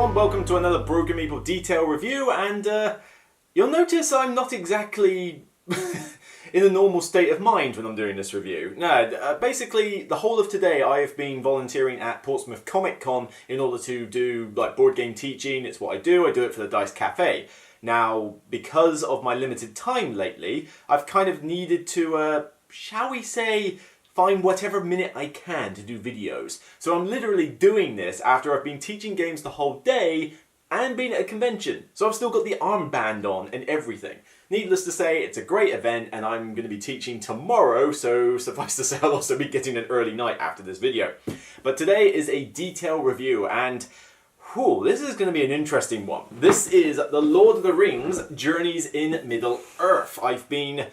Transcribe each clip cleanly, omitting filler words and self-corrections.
everyone, welcome to another Broken Meeple detail review, and you'll notice I'm not exactly in a normal state of mind when I'm doing this review. No, basically the whole of today I have been volunteering at Portsmouth Comic Con in order to do like board game teaching. It's what I do it for the Dice Cafe. Now, because of my limited time lately, I've kind of needed to, shall we say, find whatever minute I can to do videos. So I'm literally doing this after I've been teaching games the whole day and been at a convention. So I've still got the armband on and everything. Needless to say, it's a great event and I'm going to be teaching tomorrow, so suffice to say I'll also be getting an early night after this video. But today is a detail review and whew, this is going to be an interesting one. This is The Lord of the Rings Journeys in Middle-earth. I've been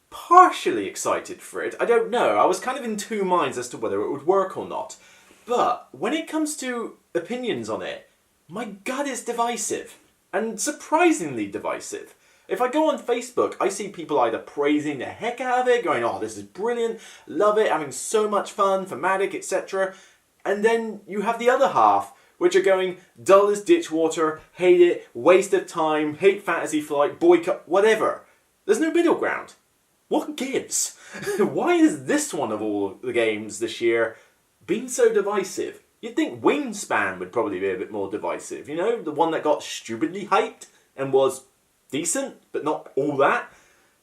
partially excited for it. I don't know. I was kind of in two minds as to whether it would work or not. But when it comes to opinions on it, my gut is divisive. And surprisingly divisive. If I go on Facebook, I see people either praising the heck out of it, going, oh, this is brilliant, love it, having so much fun, thematic, etc. And then you have the other half, which are going, dull as ditch water, hate it, waste of time, hate Fantasy Flight, boycott, whatever. There's no middle ground. What gives? Why is this one of all the games this year being so divisive? You'd think Wingspan would probably be a bit more divisive, you know? The one that got stupidly hyped and was decent, but not all that.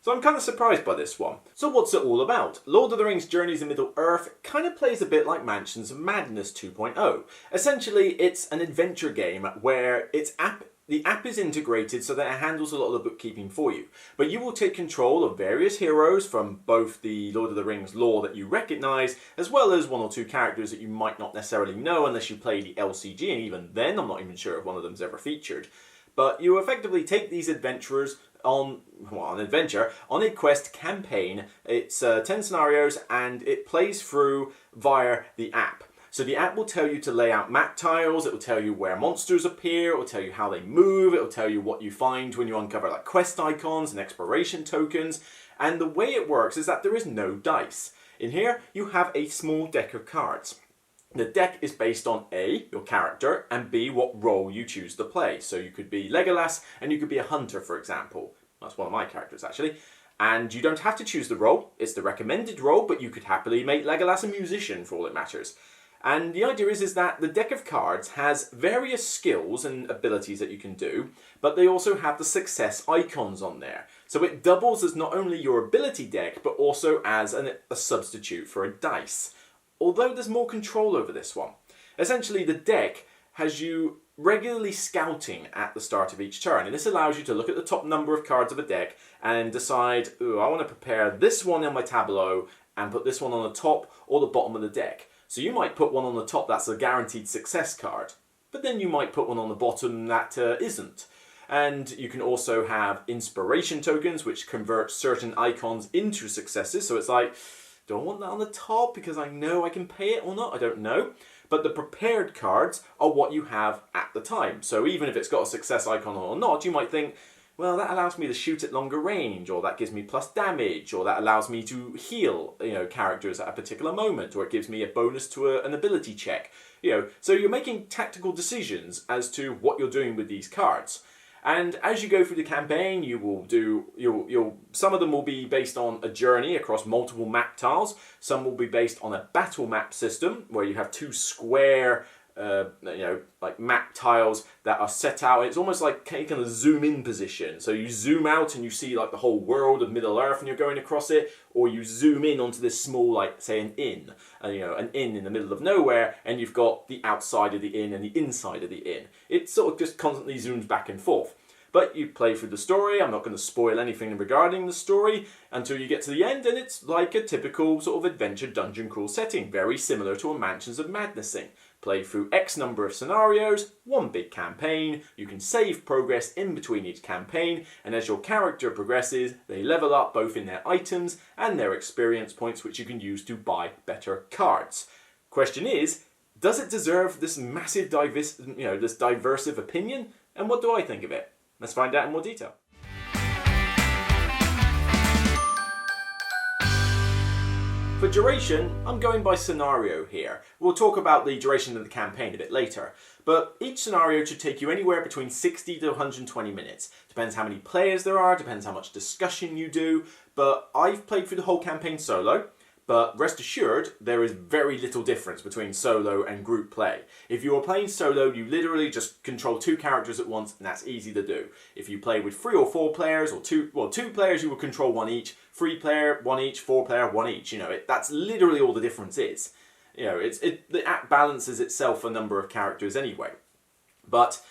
So I'm kind of surprised by this one. So what's it all about? Lord of the Rings Journeys in Middle-earth kind of plays a bit like Mansions of Madness 2.0. Essentially, it's an adventure game where the app is integrated so that it handles a lot of the bookkeeping for you. But you will take control of various heroes from both the Lord of the Rings lore that you recognise, as well as one or two characters that you might not necessarily know unless you play the LCG, and even then I'm not even sure if one of them's ever featured. But you effectively take these adventurers on an adventure, on a quest campaign. It's 10 scenarios and it plays through via the app. So the app will tell you to lay out map tiles, it will tell you where monsters appear, it will tell you how they move, it will tell you what you find when you uncover like quest icons and exploration tokens. And the way it works is that there is no dice. In here you have a small deck of cards. The deck is based on A, your character, and B, what role you choose to play. So you could be Legolas and you could be a hunter, for example. That's one of my characters actually. And you don't have to choose the role, it's the recommended role, but you could happily make Legolas a musician for all it matters. And the idea is that the deck of cards has various skills and abilities that you can do, but they also have the success icons on there. So it doubles as not only your ability deck, but also as a substitute for a dice. Although there's more control over this one. Essentially, the deck has you regularly scouting at the start of each turn, and this allows you to look at the top number of cards of a deck and decide, ooh, I want to prepare this one in my tableau and put this one on the top or the bottom of the deck. So you might put one on the top that's a guaranteed success card, but then you might put one on the bottom that isn't. And you can also have inspiration tokens, which convert certain icons into successes. So it's like, do I want that on the top because I know I can pay it or not? I don't know. But the prepared cards are what you have at the time. So even if it's got a success icon or not, you might think, well, that allows me to shoot at longer range, or that gives me plus damage, or that allows me to heal, characters at a particular moment, or it gives me a bonus to an ability check. So you're making tactical decisions as to what you're doing with these cards. And as you go through the campaign, some of them will be based on a journey across multiple map tiles. Some will be based on a battle map system where you have two square like map tiles that are set out. It's almost like taking a zoom in position. So you zoom out and you see like the whole world of Middle-earth and you're going across it, or you zoom in onto this small, like say an inn, an inn in the middle of nowhere, and you've got the outside of the inn and the inside of the inn. It sort of just constantly zooms back and forth. But you play through the story. I'm not going to spoil anything regarding the story until you get to the end, and it's like a typical sort of adventure dungeon crawl setting, very similar to a Mansions of Madnessing. Play through X number of scenarios, one big campaign, you can save progress in between each campaign, and as your character progresses, they level up both in their items and their experience points, which you can use to buy better cards. Question is, does it deserve this massive this diversive opinion? And what do I think of it? Let's find out in more detail. For duration, I'm going by scenario here. We'll talk about the duration of the campaign a bit later, but each scenario should take you anywhere between 60 to 120 minutes. Depends how many players there are, depends how much discussion you do, but I've played through the whole campaign solo. But rest assured, there is very little difference between solo and group play. If you are playing solo, you literally just control 2 characters at once, and that's easy to do. If you play with 3 or 4 players, or 2 players, you will control 1 each. 3 player, 1 each. 4 player, 1 each. That's literally all the difference is. The app balances itself a number of characters anyway. But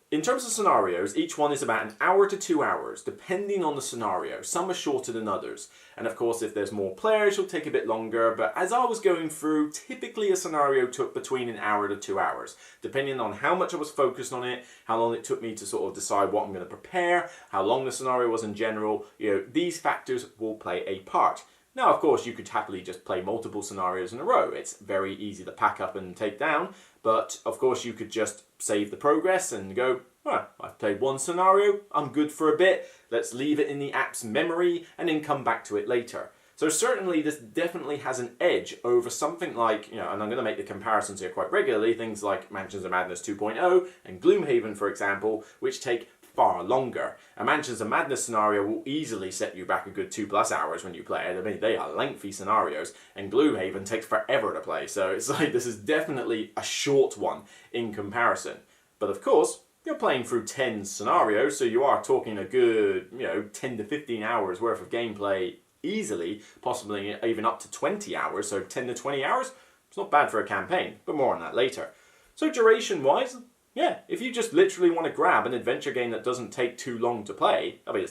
in terms of scenarios, each one is about 1 hour to 2 hours, depending on the scenario. Some are shorter than others. And of course, if there's more players, it'll take a bit longer. But as I was going through, typically a scenario took between 1 hour to 2 hours, depending on how much I was focused on it, how long it took me to sort of decide what I'm going to prepare, how long the scenario was in general. These factors will play a part. Now, of course, you could happily just play multiple scenarios in a row. It's very easy to pack up and take down. But, of course, you could just save the progress and go, well, I've played 1 scenario, I'm good for a bit, let's leave it in the app's memory and then come back to it later. So certainly this definitely has an edge over something like, and I'm going to make the comparisons here quite regularly, things like Mansions of Madness 2.0 and Gloomhaven, for example, which take far longer. A Mansions of Madness scenario will easily set you back a good 2+ hours when you play it. I mean, they are lengthy scenarios, and Gloomhaven takes forever to play, so it's like this is definitely a short one in comparison. But of course, you're playing through 10 scenarios, so you are talking a good, 10 to 15 hours worth of gameplay easily, possibly even up to 20 hours, so 10 to 20 hours, it's not bad for a campaign, but more on that later. So duration-wise, yeah, if you just literally want to grab an adventure game that doesn't take too long to play, I mean,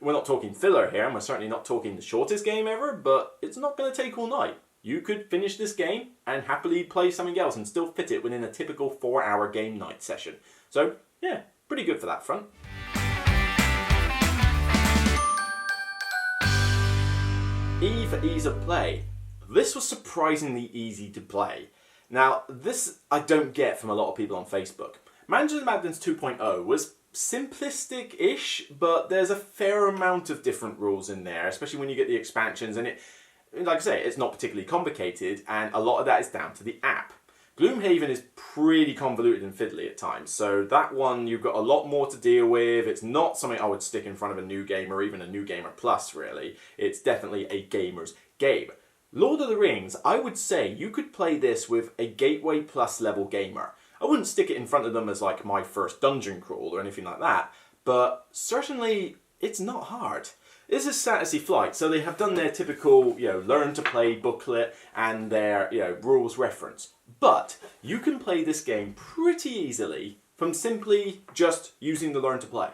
we're not talking filler here, and we're certainly not talking the shortest game ever, but it's not going to take all night. You could finish this game and happily play something else and still fit it within a typical 4-hour game night session. So, yeah, pretty good for that front. E for ease of play. This was surprisingly easy to play. Now, this I don't get from a lot of people on Facebook. Mansions of Madness 2.0 was simplistic-ish, but there's a fair amount of different rules in there, especially when you get the expansions, and like I say, it's not particularly complicated, and a lot of that is down to the app. Gloomhaven is pretty convoluted and fiddly at times, so that one you've got a lot more to deal with. It's not something I would stick in front of a new gamer or even a new gamer plus, really. It's definitely a gamer's game. Lord of the Rings, I would say you could play this with a Gateway Plus level gamer. I wouldn't stick it in front of them as like my first dungeon crawl or anything like that, but certainly it's not hard. This is Fantasy Flight, so they have done their typical, learn to play booklet and their, rules reference. But you can play this game pretty easily from simply just using the learn to play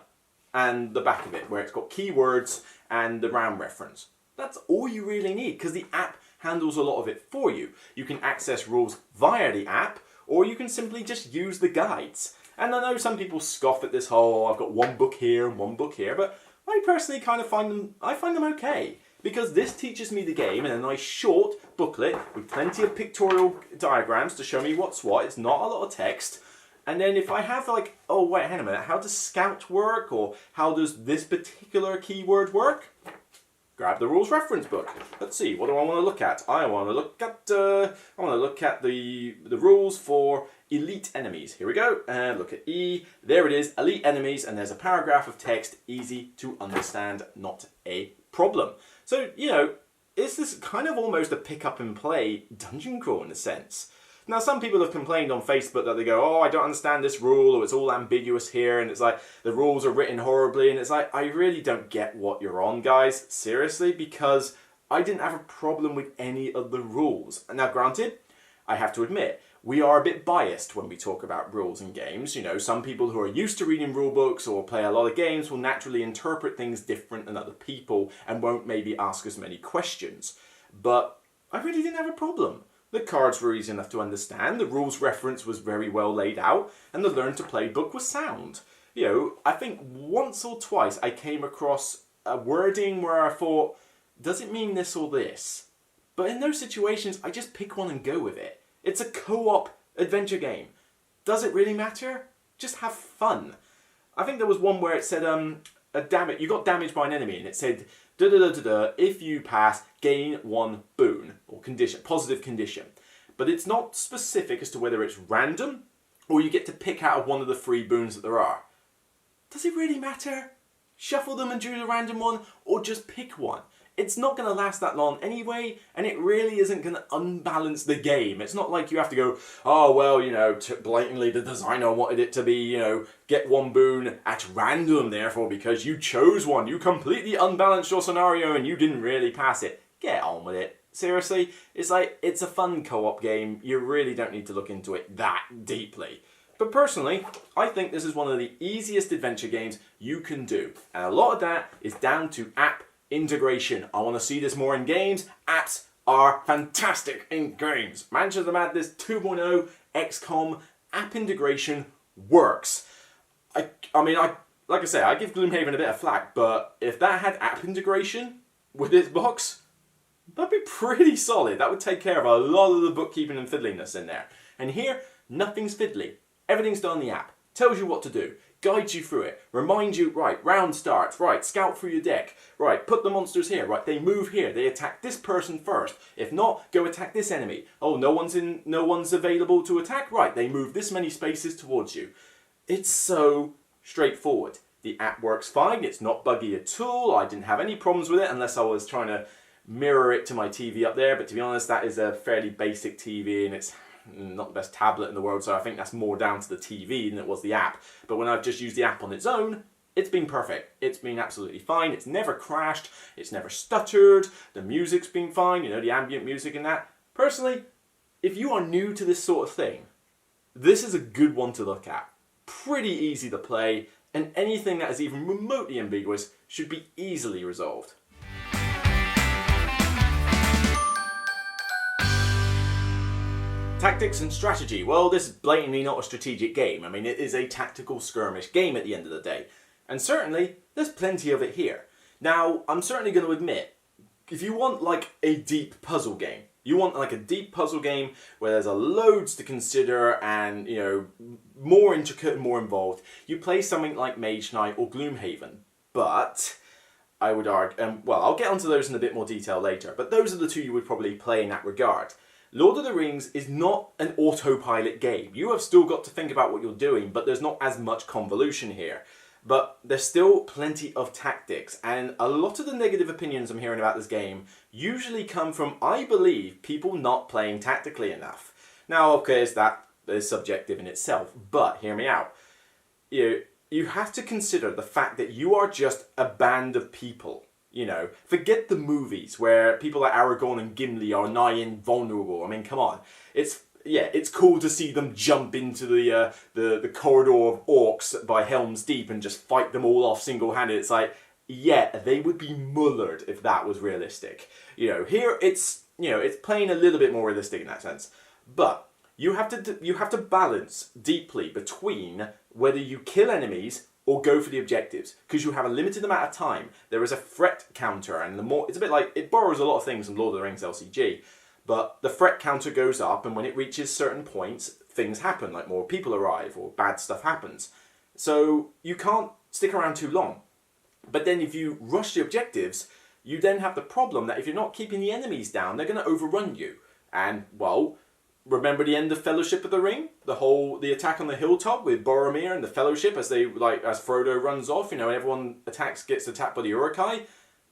and the back of it, where it's got keywords and the RAM reference. That's all you really need, because the app handles a lot of it for you. You can access rules via the app, or you can simply just use the guides. And I know some people scoff at this whole, I've got 1 book here and 1 book here, but I personally kind of find them okay, because this teaches me the game in a nice short booklet with plenty of pictorial diagrams to show me what's what. It's not a lot of text. And then if I have like, oh wait, hang a minute, how does scout work, or how does this particular keyword work? Grab the rules reference book. Let's see, what do I want to look at? I want to look at the rules for elite enemies. Here we go. And look at E. There it is, elite enemies, and there's a paragraph of text, easy to understand, not a problem. So, is this kind of almost a pick up and play dungeon crawl in a sense? Now, some people have complained on Facebook that they go, oh, I don't understand this rule, or it's all ambiguous here, and it's like, the rules are written horribly, and it's like, I really don't get what you're on, guys, seriously, because I didn't have a problem with any of the rules. And now, granted, I have to admit, we are a bit biased when we talk about rules in games. Some people who are used to reading rule books or play a lot of games will naturally interpret things different than other people and won't maybe ask as many questions. But I really didn't have a problem. The cards were easy enough to understand, the rules reference was very well laid out, and the learn to play book was sound. I think once or twice I came across a wording where I thought, does it mean this or this? But in those situations, I just pick one and go with it. It's a co-op adventure game. Does it really matter? Just have fun. I think there was one where it said, you got damaged by an enemy, and it said, if you pass, gain 1 boon, or condition, positive condition. But it's not specific as to whether it's random, or you get to pick out of one of the 3 boons that there are. Does it really matter? Shuffle them and do the random one, or just pick one. It's not going to last that long anyway, and it really isn't going to unbalance the game. It's not like you have to go, oh, well, you know, blatantly the designer wanted it to be, you know, get 1 boon at random, therefore, because you chose one. You completely unbalanced your scenario and you didn't really pass it. Get on with it. Seriously, it's like, it's a fun co-op game. You really don't need to look into it that deeply. But personally, I think this is one of the easiest adventure games you can do. And a lot of that is down to app integration. I want to see this more in games. Apps are fantastic in games. Manchester Madness 2.0 XCOM app integration works. I mean, like I say, I give Gloomhaven a bit of flack, but if that had app integration with its box, that'd be pretty solid. That would take care of a lot of the bookkeeping and fiddliness in there. And here, nothing's fiddly. Everything's done in the app. Tells you what to do. Guides you through it. Reminds you, right, round starts. Right, scout through your deck. Right, put the monsters here. Right, they move here. They attack this person first. If not, go attack this enemy. Oh, no one's available to attack? Right, they move this many spaces towards you. It's so straightforward. The app works fine. It's not buggy at all. I didn't have any problems with it unless I was trying to mirror it to my TV up there. But to be honest, that is a fairly basic TV and it's not the best tablet in the world, so I think that's more down to the TV than it was the app. But when I've just used the app on its own, it's been perfect. It's been absolutely fine. It's never crashed. It's never stuttered. The music's been fine, you know, the ambient music and that. Personally, if you are new to this sort of thing, this is a good one to look at. Pretty easy to play, and anything that is even remotely ambiguous should be easily resolved. Tactics and strategy. Well, this is blatantly not a strategic game. I mean, it is a tactical skirmish game at the end of the day. And certainly, there's plenty of it here. Now, I'm certainly going to admit, if you want like a deep puzzle game, you want like a deep puzzle game where there's a loads to consider and, you know, more intricate and more involved, you play something like Mage Knight or Gloomhaven. But I would argue, well, I'll get onto those in a bit more detail later, but those are the 2 you would probably play in that regard. Lord of the Rings is not an autopilot game. You have still got to think about what you're doing, but there's not as much convolution here. But there's still plenty of tactics, and a lot of the negative opinions I'm hearing about this game usually come from, I believe, people not playing tactically enough. Now, of course, that is subjective in itself, but hear me out. You have to consider the fact that you are just a band of people. You know, forget the movies where people like Aragorn and Gimli are nigh invulnerable. I mean, come on. It's cool to see them jump into the corridor of orcs by Helm's Deep and just fight them all off single-handed. It's like, yeah, they would be mullered if that was realistic. You know, here it's playing a little bit more realistic in that sense. But you have to balance deeply between whether you kill enemies or go for the objectives, because you have a limited amount of time. There is a threat counter, and it's a bit like, it borrows a lot of things from Lord of the Rings LCG, but the threat counter goes up, and when it reaches certain points, things happen, like more people arrive, or bad stuff happens. So you can't stick around too long. But then if you rush the objectives, you then have the problem that if you're not keeping the enemies down, they're going to overrun you. And, well, remember the end of Fellowship of the Ring? The attack on the hilltop with Boromir and the Fellowship as Frodo runs off, you know, and everyone gets attacked by the Uruk-hai.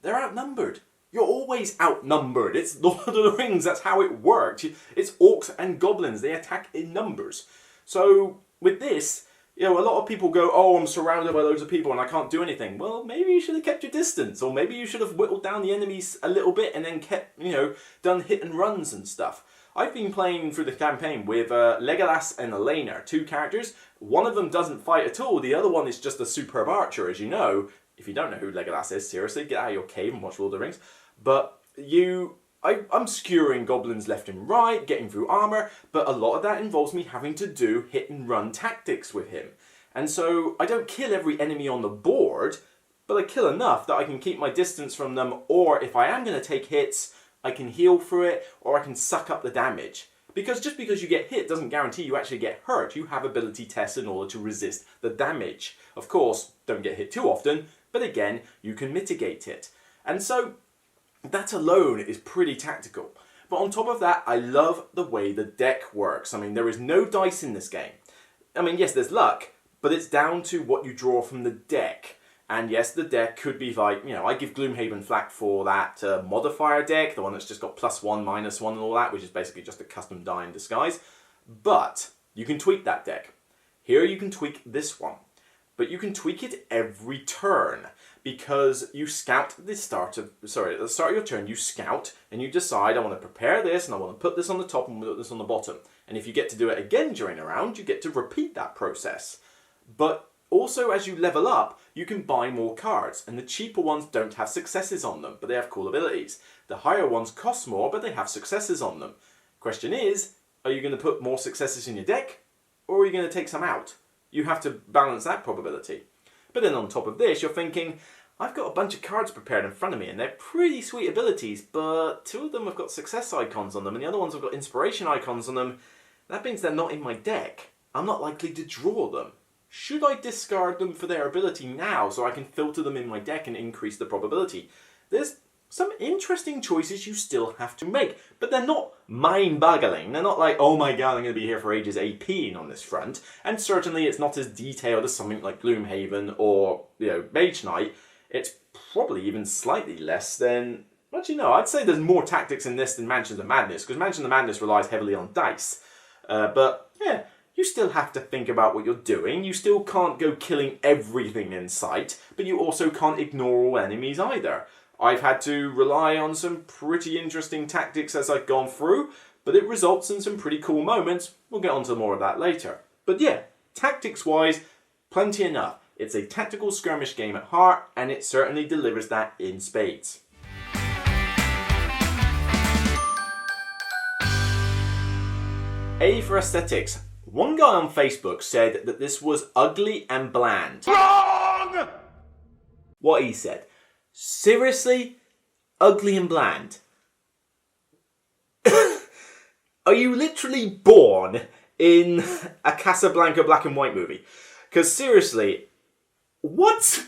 They're outnumbered. You're always outnumbered. It's Lord of the Rings, that's how it works. It's orcs and goblins, they attack in numbers. So with this, you know, a lot of people go, oh, I'm surrounded by loads of people and I can't do anything. Well, maybe you should have kept your distance, or maybe you should have whittled down the enemies a little bit and then kept, you know, done hit and runs and stuff. I've been playing through the campaign with Legolas and Elena, 2 characters. One of them doesn't fight at all, the other one is just a superb archer, as you know. If you don't know who Legolas is, seriously, get out of your cave and watch Lord of the Rings. But I'm skewering goblins left and right, getting through armour, but a lot of that involves me having to do hit and run tactics with him. And so I don't kill every enemy on the board, but I kill enough that I can keep my distance from them, or if I am going to take hits, I can heal through it, or I can suck up the damage. Because just because you get hit doesn't guarantee you actually get hurt. You have ability tests in order to resist the damage. Of course, don't get hit too often, but again, you can mitigate it. And so that alone is pretty tactical. But on top of that, I love the way the deck works. I mean, there is no dice in this game. I mean, yes, there's luck, but it's down to what you draw from the deck. And yes, the deck could be like, you know, I give Gloomhaven flack for that modifier deck, the one that's just got +1, -1 and all that, which is basically just a custom die in disguise. But you can tweak that deck. Here you can tweak this one. But you can tweak it every turn, because you scout at the start of your turn, you scout and you decide, I want to prepare this and I want to put this on the top and put this on the bottom. And if you get to do it again during a round, you get to repeat that process. But also, as you level up, you can buy more cards, and the cheaper ones don't have successes on them, but they have cool abilities. The higher ones cost more, but they have successes on them. Question is, are you going to put more successes in your deck, or are you going to take some out? You have to balance that probability. But then on top of this, you're thinking, I've got a bunch of cards prepared in front of me, and they're pretty sweet abilities, but 2 of them have got success icons on them, and the other ones have got inspiration icons on them. That means they're not in my deck. I'm not likely to draw them. Should I discard them for their ability now so I can filter them in my deck and increase the probability? There's some interesting choices you still have to make, but they're not mind-boggling. They're not like, oh my god, I'm going to be here for ages APing on this front. And certainly it's not as detailed as something like Gloomhaven or, you know, Mage Knight. It's probably even slightly less than, actually no, I'd say there's more tactics in this than Mansions of Madness, because Mansions of Madness relies heavily on dice. But yeah, you still have to think about what you're doing. You still can't go killing everything in sight, but you also can't ignore all enemies either. I've had to rely on some pretty interesting tactics as I've gone through, but it results in some pretty cool moments. We'll get onto more of that later. But yeah, tactics-wise, plenty enough. It's a tactical skirmish game at heart, and it certainly delivers that in spades. A for aesthetics. One guy on Facebook said that this was ugly and bland. Wrong! What he said. Seriously? Ugly and bland? Are you literally born in a Casablanca black and white movie? Because seriously, what?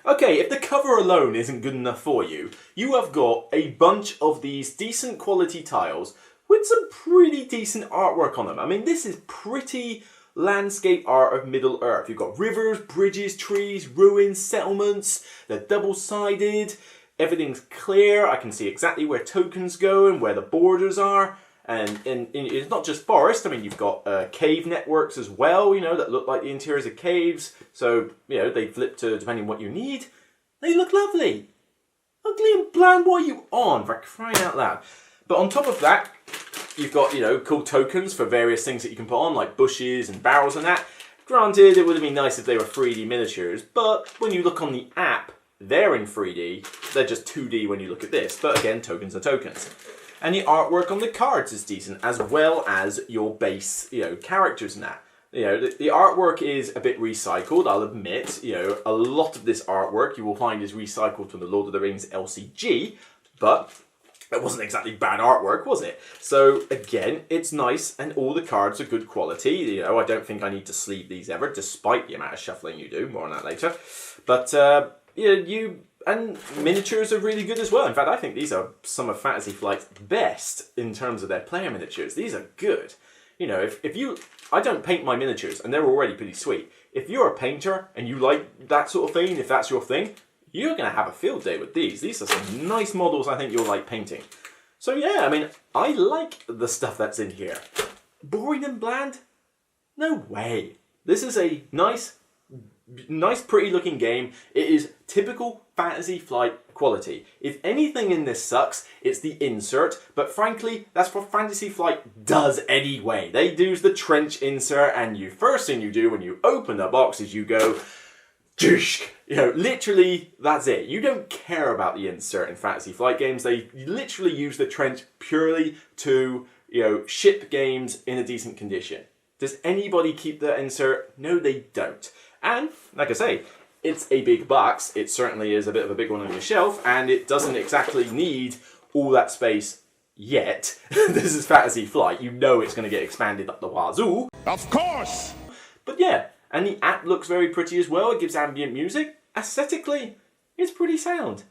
Okay, if the cover alone isn't good enough for you, you have got a bunch of these decent quality tiles with some pretty decent artwork on them. I mean, this is pretty landscape art of Middle Earth. You've got rivers, bridges, trees, ruins, settlements. They're double-sided. Everything's clear. I can see exactly where tokens go and where the borders are. And it's not just forest. I mean, you've got cave networks as well, you know, that look like the interiors of caves. So, you know, they flip to depending on what you need. They look lovely. Ugly and bland, what are you on? For crying out loud. But on top of that, you've got, you know, cool tokens for various things that you can put on, like bushes and barrels and that. Granted, it would have been nice if they were 3D miniatures, but when you look on the app, they're in 3D. They're just 2D when you look at this. But again, tokens are tokens. And the artwork on the cards is decent, as well as your base, you know, characters and that. You know, the artwork is a bit recycled, I'll admit. You know, a lot of this artwork you will find is recycled from the Lord of the Rings LCG, but it wasn't exactly bad artwork, was it? So, again, it's nice, and all the cards are good quality. You know, I don't think I need to sleeve these ever, despite the amount of shuffling you do. More on that later. But, and miniatures are really good as well. In fact, I think these are some of Fantasy Flight's best in terms of their player miniatures. These are good. You know, if you... I don't paint my miniatures, and they're already pretty sweet. If you're a painter, and you like that sort of thing, if that's your thing, you're going to have a field day with these. These are some nice models I think you'll like painting. So yeah, I mean, I like the stuff that's in here. Boring and bland? No way. This is a nice, pretty looking game. It is typical Fantasy Flight quality. If anything in this sucks, it's the insert, but frankly, that's what Fantasy Flight does anyway. They do the trench insert, and you first thing you do when you open the box is you go, Jushk! You know, literally, that's it. You don't care about the insert in Fantasy Flight games. They literally use the trench purely to, you know, ship games in a decent condition. Does anybody keep the insert? No, they don't. And, like I say, it's a big box. It certainly is a bit of a big one on your shelf, and it doesn't exactly need all that space yet. This is Fantasy Flight. You know it's going to get expanded up the wazoo. Of course! But yeah. And the app looks very pretty as well. It gives ambient music. Aesthetically, it's pretty sound.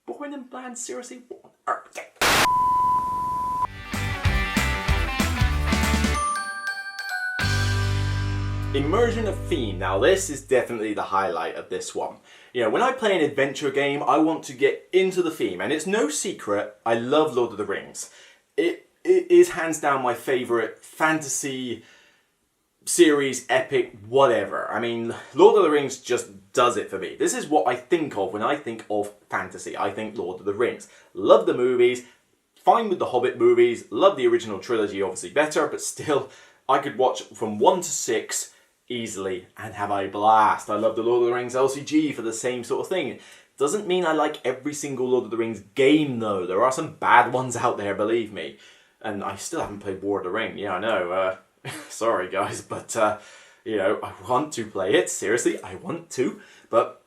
boring and bland, seriously? What on earth? Immersion of theme. Now this is definitely the highlight of this one. You know, when I play an adventure game, I want to get into the theme, and it's no secret, I love Lord of the Rings. It is hands down my favourite fantasy series, epic, whatever. I mean, Lord of the Rings just does it for me. This is what I think of when I think of fantasy. I think Lord of the Rings. Love the movies, fine with the Hobbit movies, love the original trilogy obviously better, but still, I could watch from 1 to 6 easily and have a blast. I love the Lord of the Rings LCG for the same sort of thing. Doesn't mean I like every single Lord of the Rings game though. There are some bad ones out there, believe me. And I still haven't played War of the Ring. Yeah, I know. Sorry guys, but you know, I want to play it. Seriously, I want to, but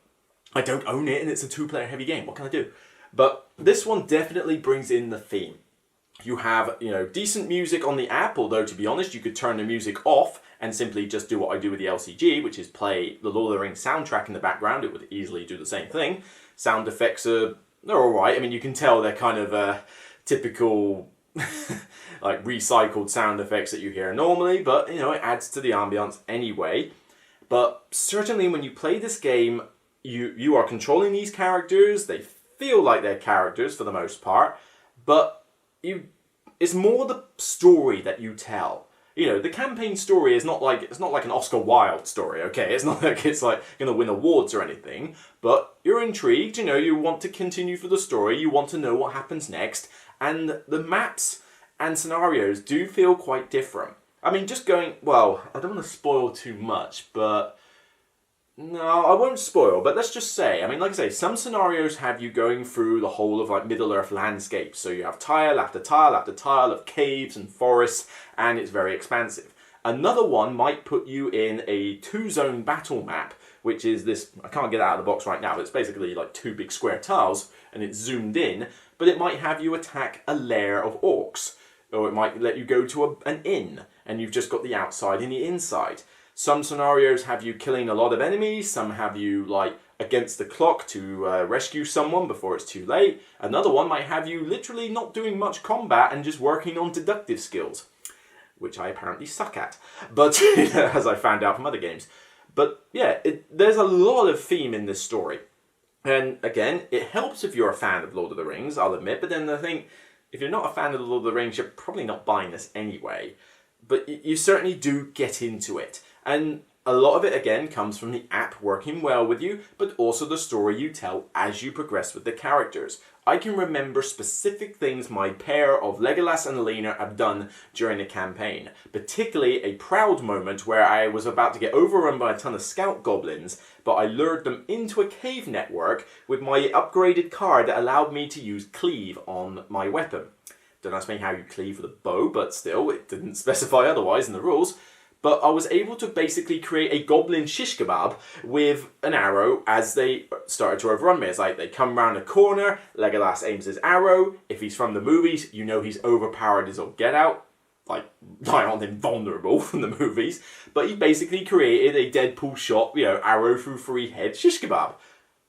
I don't own it, and it's a 2-player heavy game. What can I do? But this one definitely brings in the theme. You have, you know, decent music on the app, although to be honest, you could turn the music off and simply just do what I do with the LCG, which is play the Lord of the Rings soundtrack in the background. It would easily do the same thing. Sound effects they're alright. I mean, you can tell they're kind of typical like recycled sound effects that you hear normally, but you know, it adds to the ambience anyway. But certainly when you play this game, you are controlling these characters. They feel like they're characters for the most part, but it's more the story that you tell. You know, the campaign story is not like, it's not like an Oscar Wilde story, okay? It's not like it's like going to win awards or anything, but you're intrigued, you know, you want to continue for the story, you want to know what happens next, and the maps and scenarios do feel quite different. I mean, just going, well, I don't want to spoil too much, but no, I won't spoil, but let's just say, I mean, like I say, some scenarios have you going through the whole of like Middle-earth landscapes. So you have tile after tile after tile of caves and forests, and it's very expansive. Another one might put you in a 2-zone battle map, which is this, I can't get it out of the box right now, but it's basically like 2 big square tiles, and it's zoomed in, but it might have you attack a lair of orcs, or it might let you go to an inn, and you've just got the outside and the inside. Some scenarios have you killing a lot of enemies, some have you like against the clock to rescue someone before it's too late. Another one might have you literally not doing much combat and just working on deductive skills, which I apparently suck at, but as I found out from other games. But yeah, there's a lot of theme in this story. And again, it helps if you're a fan of Lord of the Rings, I'll admit, but then I think if you're not a fan of Lord of the Rings, you're probably not buying this anyway. But you certainly do get into it. And a lot of it, again, comes from the app working well with you, but also the story you tell as you progress with the characters. I can remember specific things my pair of Legolas and Lena have done during the campaign. Particularly a proud moment where I was about to get overrun by a ton of scout goblins, but I lured them into a cave network with my upgraded card that allowed me to use cleave on my weapon. Don't ask me how you cleave with a bow, but still, it didn't specify otherwise in the rules. But I was able to basically create a goblin shish kebab with an arrow as they started to overrun me. It's like they come round a corner, Legolas aims his arrow. If he's from the movies, you know he's overpowered as all get out. Like, I aren't invulnerable from the movies. But he basically created a Deadpool shot, you know, arrow through 3 head shish kebab.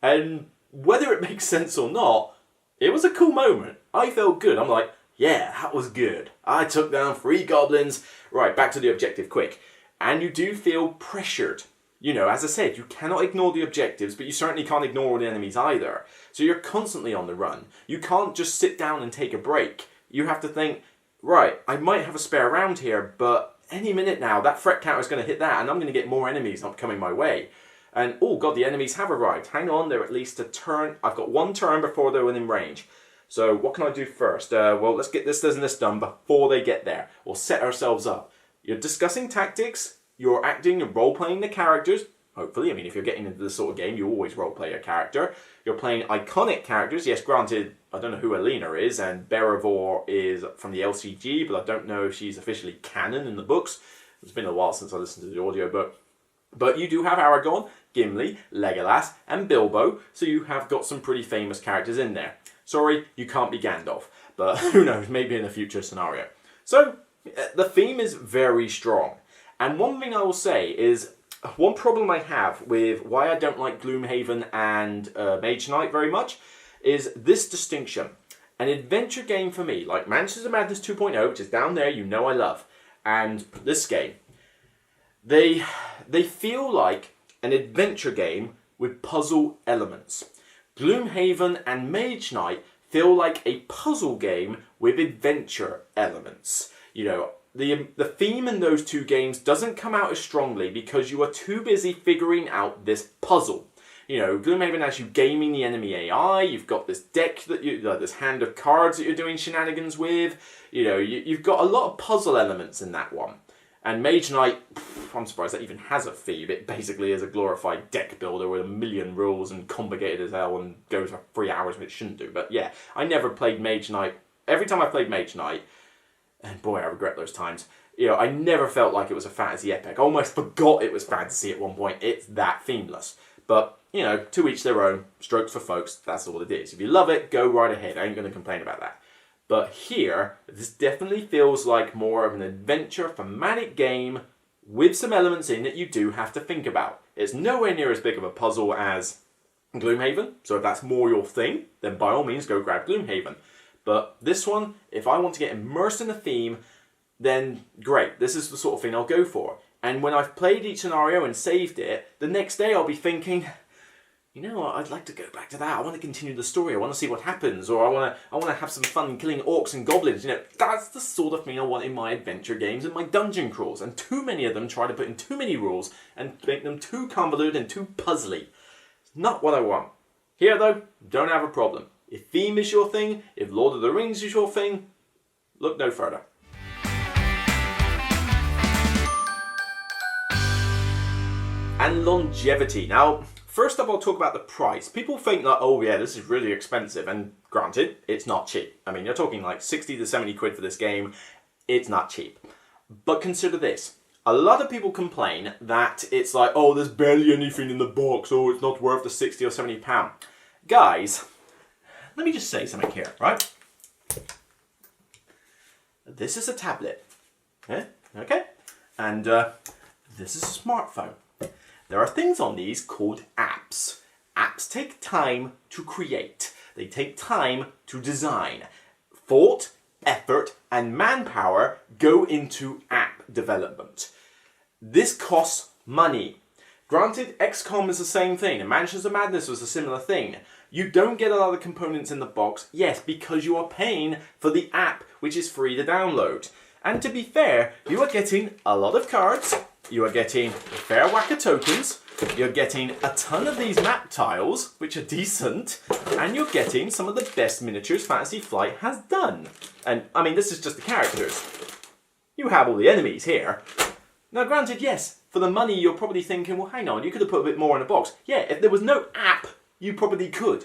And whether it makes sense or not, it was a cool moment. I felt good. I'm like, yeah, that was good. I took down 3 goblins. Right, back to the objective, quick. And you do feel pressured. You know, as I said, you cannot ignore the objectives, but you certainly can't ignore all the enemies either. So you're constantly on the run. You can't just sit down and take a break. You have to think, right, I might have a spare round here, but any minute now, that threat counter is going to hit that, and I'm going to get more enemies not coming my way. And, oh god, the enemies have arrived. Hang on, they're at least a turn. I've got 1 turn before they're within range. So what can I do first? Well, let's get this and this done before they get there. We'll set ourselves up. You're discussing tactics. You're acting and role-playing the characters. Hopefully, I mean, if you're getting into this sort of game, you always role-play your character. You're playing iconic characters. Yes, granted, I don't know who Alina is, and Beravor is from the LCG, but I don't know if she's officially canon in the books. It's been a while since I listened to the audiobook. But you do have Aragorn, Gimli, Legolas, and Bilbo, so you have got some pretty famous characters in there. Sorry, you can't be Gandalf, but who knows, maybe in a future scenario. So, the theme is very strong. And one thing I will say is, one problem I have with why I don't like Gloomhaven and Mage Knight very much is this distinction. An adventure game for me, like Mansions of Madness 2.0, which is down there, you know I love, and this game, they feel like an adventure game with puzzle elements. Gloomhaven and Mage Knight feel like a puzzle game with adventure elements. You know, the theme in those two games doesn't come out as strongly because you are too busy figuring out this puzzle. You know, Gloomhaven has you gaming the enemy AI, you've got this deck, that this hand of cards that you're doing shenanigans with, you know, you've got a lot of puzzle elements in that one. And Mage Knight, I'm surprised that even has a theme. It basically is a glorified deck builder with a million rules and complicated as hell and goes for 3 hours, which it shouldn't do. But yeah, I never played Mage Knight. Every time I played Mage Knight, and boy, I regret those times, you know, I never felt like it was a fantasy epic. I almost forgot it was fantasy at one point. It's that themeless. But, you know, to each their own, strokes for folks, that's all it is. If you love it, go right ahead. I ain't going to complain about that. But here, this definitely feels like more of an adventure, thematic game with some elements in that you do have to think about. It's nowhere near as big of a puzzle as Gloomhaven, so if that's more your thing, then by all means go grab Gloomhaven. But this one, if I want to get immersed in a theme, then great, this is the sort of thing I'll go for. And when I've played each scenario and saved it, the next day I'll be thinking, you know what, I'd like to go back to that. I want to continue the story. I want to see what happens. Or I want to have some fun killing orcs and goblins. You know, that's the sort of thing I want in my adventure games and my dungeon crawls. And too many of them try to put in too many rules and make them too convoluted and too puzzly. It's not what I want. Here, though, don't have a problem. If theme is your thing, if Lord of the Rings is your thing, look no further. And longevity. Now, first up, I'll talk about the price. People think that, oh yeah, this is really expensive, and granted, it's not cheap. I mean, you're talking like 60 to 70 quid for this game. It's not cheap. But consider this. A lot of people complain that it's like, oh, there's barely anything in the box, oh, it's not worth the 60 or 70 pound. Guys, let me just say something here, right? This is a tablet, yeah? Okay? And this is a smartphone. There are things on these called apps. Apps take time to create. They take time to design. Thought, effort, and manpower go into app development. This costs money. Granted, XCOM is the same thing, and Mansions of Madness was a similar thing. You don't get a lot of components in the box, yes, because you are paying for the app, which is free to download. And to be fair, you are getting a lot of cards, you are getting a fair whack of tokens, you're getting a ton of these map tiles, which are decent, and you're getting some of the best miniatures Fantasy Flight has done. And, I mean, this is just the characters. You have all the enemies here. Now, granted, yes, for the money you're probably thinking, well, hang on, you could have put a bit more in the box. Yeah, if there was no app, you probably could.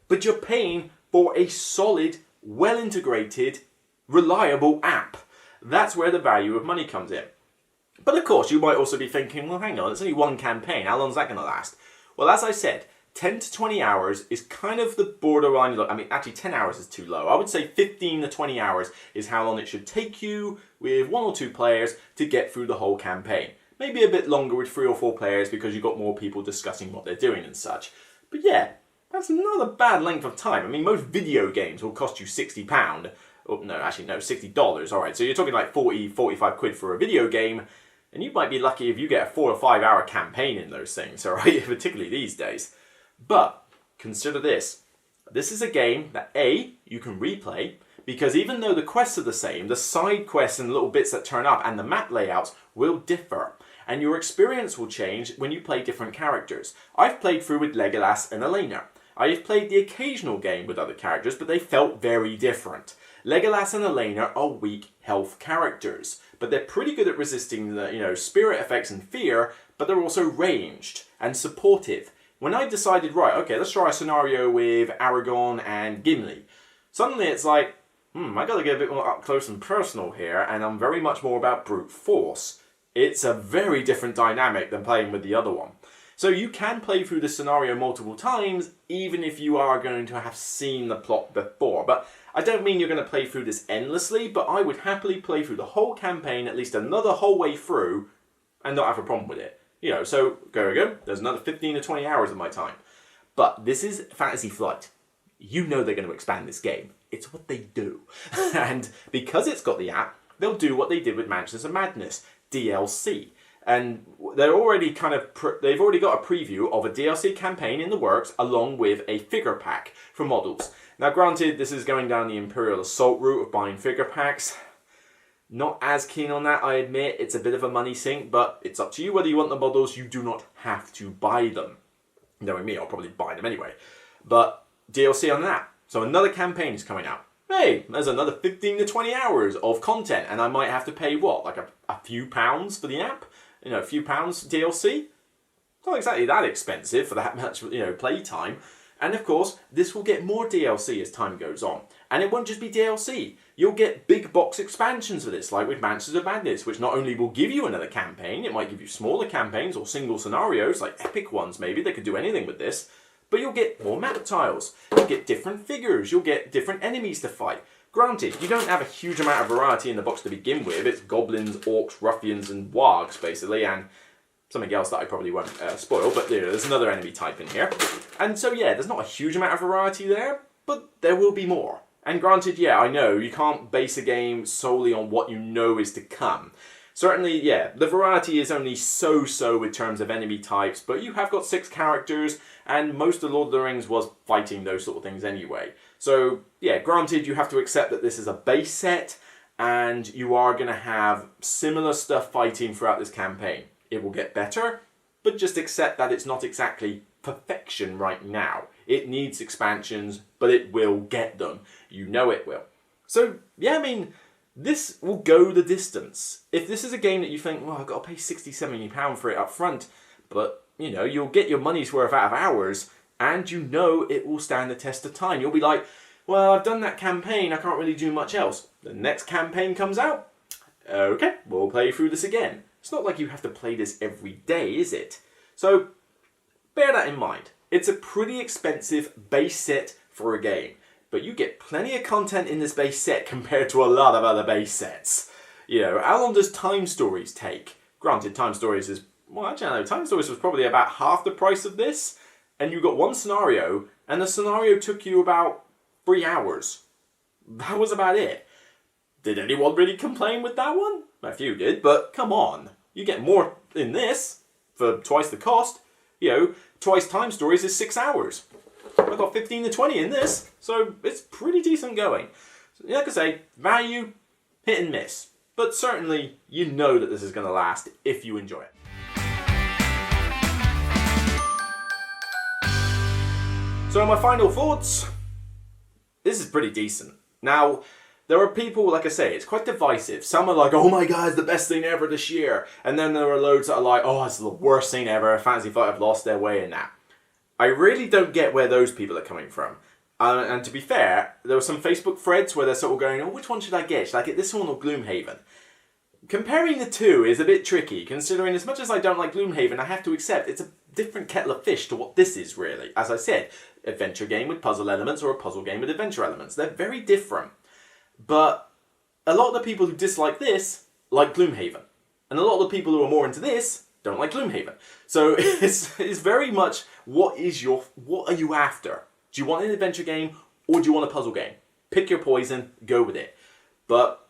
But you're paying for a solid, well-integrated, reliable app. That's where the value of money comes in. But of course, you might also be thinking, well, hang on, it's only one campaign. How long is that going to last? Well, as I said, 10 to 20 hours is kind of the borderline. I mean, actually 10 hours is too low. I would say 15 to 20 hours is how long it should take you with 1 or 2 players to get through the whole campaign. Maybe a bit longer with 3 or 4 players because you've got more people discussing what they're doing and such. But yeah, that's not a bad length of time. I mean, most video games will cost you £60. Oh, no, actually, no, $60. All right, so you're talking like 40, 45 quid for a video game. And you might be lucky if you get a 4 or 5 hour campaign in those things, all right? Particularly these days. But consider this. This is a game that A, you can replay, because even though the quests are the same, the side quests and little bits that turn up and the map layouts will differ. And your experience will change when you play different characters. I've played through with Legolas and Elena. I've played the occasional game with other characters, but they felt very different. Legolas and Elena are weak health characters, but they're pretty good at resisting the, spirit effects and fear, but they're also ranged and supportive. When I decided, right, okay, let's try a scenario with Aragorn and Gimli, suddenly it's like, I gotta get a bit more up close and personal here, and I'm very much more about brute force. It's a very different dynamic than playing with the other one. So you can play through this scenario multiple times, even if you are going to have seen the plot before. But I don't mean you're going to play through this endlessly, but I would happily play through the whole campaign at least another whole way through and not have a problem with it. So there we go. There's another 15 to 20 hours of my time. But this is Fantasy Flight. you know they're going to expand this game. It's what they do. And because it's got the app, they'll do what they did with Mansions of Madness, DLC. And they're already they've already got a preview of a DLC campaign in the works along with a figure pack for models. Now granted, this is going down the Imperial Assault route of buying figure packs. Not as keen on that, I admit. It's a bit of a money sink, but it's up to you whether you want the models. You do not have to buy them. Knowing me, I'll probably buy them anyway. But DLC on that. So another campaign is coming out. Hey, there's another 15 to 20 hours of content, and I might have to pay, what, like a few pounds for the app? You know, a few pounds DLC? Not exactly that expensive for that much, play time. And of course, this will get more DLC as time goes on. And it won't just be DLC. You'll get big box expansions for this, like with Mansions of Madness, which not only will give you another campaign, it might give you smaller campaigns or single scenarios, like epic ones maybe, they could do anything with this. But you'll get more map tiles, you'll get different figures, you'll get different enemies to fight. Granted, you don't have a huge amount of variety in the box to begin with. It's goblins, orcs, ruffians, and wargs, basically, and something else that I probably won't spoil, but there's another enemy type in here. And so, yeah, there's not a huge amount of variety there, but there will be more. And granted, yeah, I know, you can't base a game solely on what you know is to come. Certainly, yeah, the variety is only so-so in terms of enemy types, but you have got 6 characters, and most of Lord of the Rings was fighting those sort of things anyway. So, yeah, granted, you have to accept that this is a base set, and you are going to have similar stuff fighting throughout this campaign. It will get better, but just accept that it's not exactly perfection right now. It needs expansions, but it will get them. You know it will. So, yeah, I mean, this will go the distance. If this is a game that you think, well, I've got to pay £60, £70 for it up front, but, you'll get your money's worth out of hours, and you know it will stand the test of time. You'll be like, well, I've done that campaign, I can't really do much else. The next campaign comes out, okay, we'll play through this again. It's not like you have to play this every day, is it? So, bear that in mind. It's a pretty expensive base set for a game, but you get plenty of content in this base set compared to a lot of other base sets. How long does Time Stories take? Granted, Time Stories is, well, actually, I don't know, Time Stories was probably about half the price of this, and you got one scenario, and the scenario took you about 3 hours. That was about it. Did anyone really complain with that one? A few did, but come on. You get more in this for twice the cost. Twice Time Stories is 6 hours. I've got 15 to 20 in this, so it's pretty decent going. So, like I say, value, hit and miss. But certainly, you know that this is going to last if you enjoy it. So my final thoughts, this is pretty decent. Now, there are people, like I say, it's quite divisive. Some are like, oh my god, it's the best thing ever this year. And then there are loads that are like, oh, it's the worst thing ever. Fantasy Flight have lost their way in that. I really don't get where those people are coming from. And to be fair, there were some Facebook threads where they're sort of going, oh, which one should I get? Should I get this one or Gloomhaven? Comparing the two is a bit tricky, considering as much as I don't like Gloomhaven, I have to accept it's a different kettle of fish to what this is, really. As I said, adventure game with puzzle elements or a puzzle game with adventure elements. They're very different. But a lot of the people who dislike this like Gloomhaven. And a lot of the people who are more into this don't like Gloomhaven. So it's very much what are you after? Do you want an adventure game or do you want a puzzle game? Pick your poison, go with it. But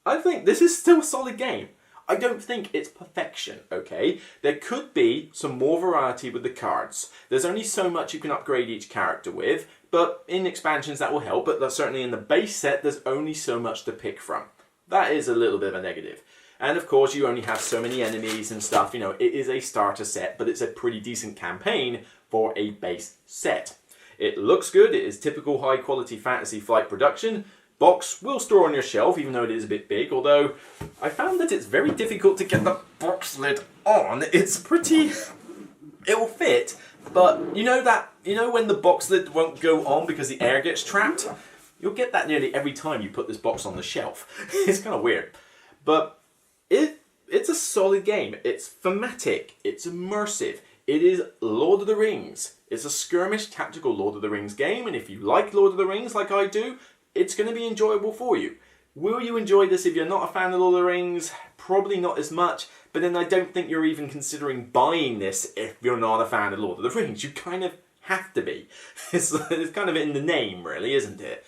I think this is still a solid game. I don't think it's perfection, okay? There could be some more variety with the cards. There's only so much you can upgrade each character with, but in expansions that will help, but certainly in the base set, there's only so much to pick from. That is a little bit of a negative. And of course, you only have so many enemies and stuff. It is a starter set, but it's a pretty decent campaign for a base set. It looks good. It is typical high-quality Fantasy Flight production. Box will store on your shelf, even though it is a bit big, although I found that it's very difficult to get the box lid on. It's pretty... it will fit, but you know when the box lid won't go on because the air gets trapped? You'll get that nearly every time you put this box on the shelf. It's kind of weird. But it's a solid game. It's thematic. It's immersive. It is Lord of the Rings. It's a skirmish tactical Lord of the Rings game, and if you like Lord of the Rings like I do, it's going to be enjoyable for you. Will you enjoy this if you're not a fan of Lord of the Rings? Probably not as much, but then I don't think you're even considering buying this if you're not a fan of Lord of the Rings. You kind of have to be. It's kind of in the name, really, isn't it?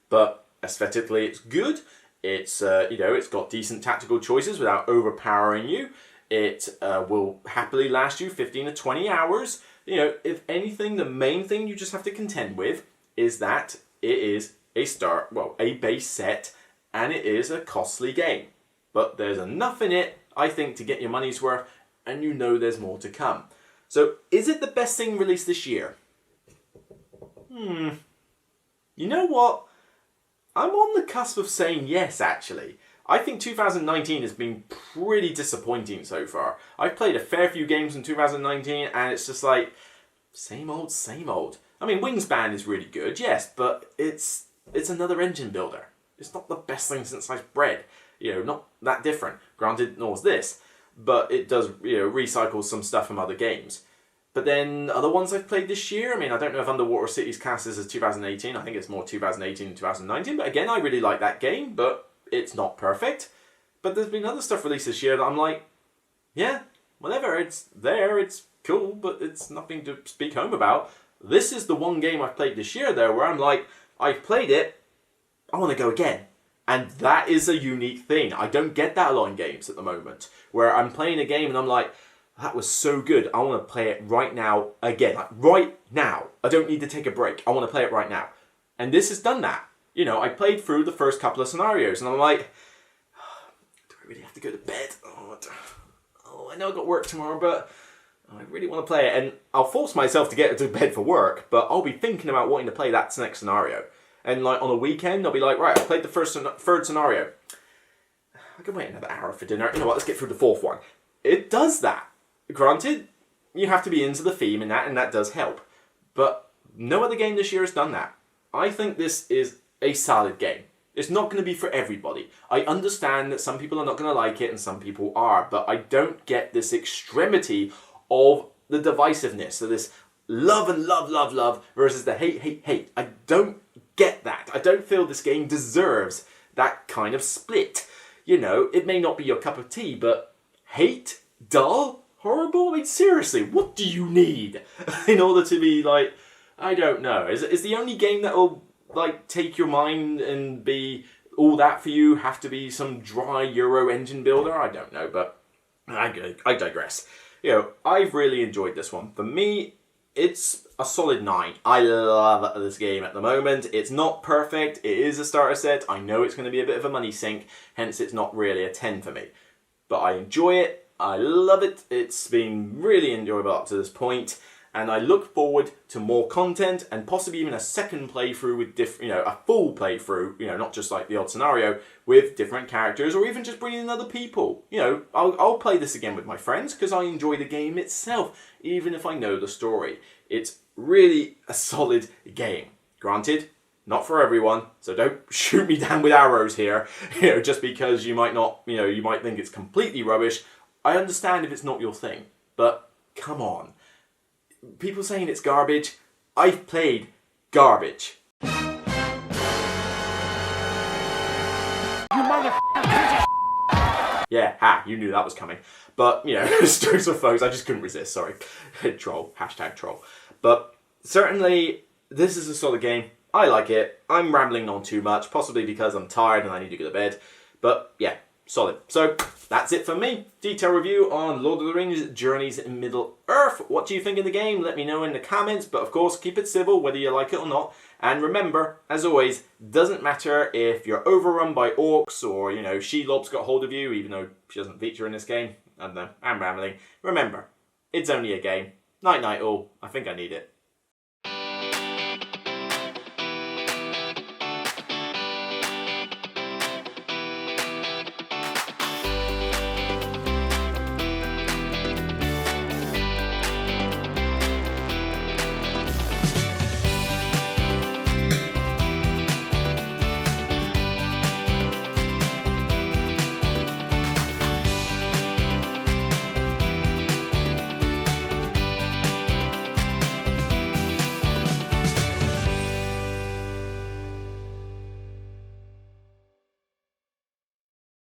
But aesthetically, it's good. It's it's got decent tactical choices without overpowering you. It will happily last you 15 to 20 hours. If anything, the main thing you just have to contend with is that it is a base set, and it is a costly game. But there's enough in it, I think, to get your money's worth, and there's more to come. So, is it the best thing released this year? You know what? I'm on the cusp of saying yes, actually. I think 2019 has been pretty disappointing so far. I've played a fair few games in 2019, and it's just like, same old, same old. I mean, Wingspan is really good, yes, but it's another engine builder. It's not the best thing since sliced bread. Not that different. Granted, nor is this, but it does, recycle some stuff from other games. But then other ones I've played this year, I mean, I don't know if Underwater Cities classes as 2018. I think it's more 2018 and 2019. But again, I really like that game, but it's not perfect. But there's been other stuff released this year that I'm like, yeah, whatever, it's there, it's cool, but it's nothing to speak home about. This is the one game I've played this year, though, where I'm like, I've played it, I want to go again. And that is a unique thing. I don't get that a lot in games at the moment, where I'm playing a game and I'm like, that was so good, I want to play it right now again. Like, right now. I don't need to take a break. I want to play it right now. And this has done that. I played through the first couple of scenarios and I'm like, do I really have to go to bed? I know I've got work tomorrow, but I really want to play it. And I'll force myself to get to bed for work, but I'll be thinking about wanting to play that next scenario. And like on a weekend, I'll be like, right, I played the third scenario. I can wait another hour for dinner. You know what, let's get through the fourth one. It does that. Granted, you have to be into the theme and that does help. But no other game this year has done that. I think this is a solid game. It's not going to be for everybody. I understand that some people are not going to like it and some people are, but I don't get this extremity of the divisiveness, of this love and love versus the hate. I don't get that. I don't feel this game deserves that kind of split. It may not be your cup of tea, but hate? Dull? Horrible? I mean, seriously, what do you need in order to be like, I don't know. Is the only game that will like take your mind and be all that for you have to be some dry Euro engine builder? I don't know, but I digress. I've really enjoyed this one. For me, it's a solid 9. I love this game at the moment. It's not perfect. It is a starter set. I know it's going to be a bit of a money sink, hence it's not really a 10 for me. But I enjoy it. I love it. It's been really enjoyable up to this point, and I look forward to more content and possibly even a second playthrough with a full playthrough, not just like the odd scenario with different characters, or even just bringing in other people. I'll play this again with my friends because I enjoy the game itself, even if I know the story. It's really a solid game. Granted, not for everyone, so don't shoot me down with arrows here, just because you might not, you might think it's completely rubbish. I understand if it's not your thing, but come on. People saying it's garbage, I've played garbage. You motherfucker! Yeah, you knew that was coming. But, strokes of folks, I just couldn't resist, sorry. Troll, hashtag troll. But certainly, this is a solid game. I like it. I'm rambling on too much, possibly because I'm tired and I need to go to bed. But, yeah. Solid. So, that's it for me. Detailed review on Lord of the Rings Journeys in Middle-earth. What do you think of the game? Let me know in the comments. But of course, keep it civil, whether you like it or not. And remember, as always, doesn't matter if you're overrun by orcs or, Shelob's got hold of you, even though she doesn't feature in this game. I don't know, I'm rambling. Remember, it's only a game. Night-night all. I think I need it.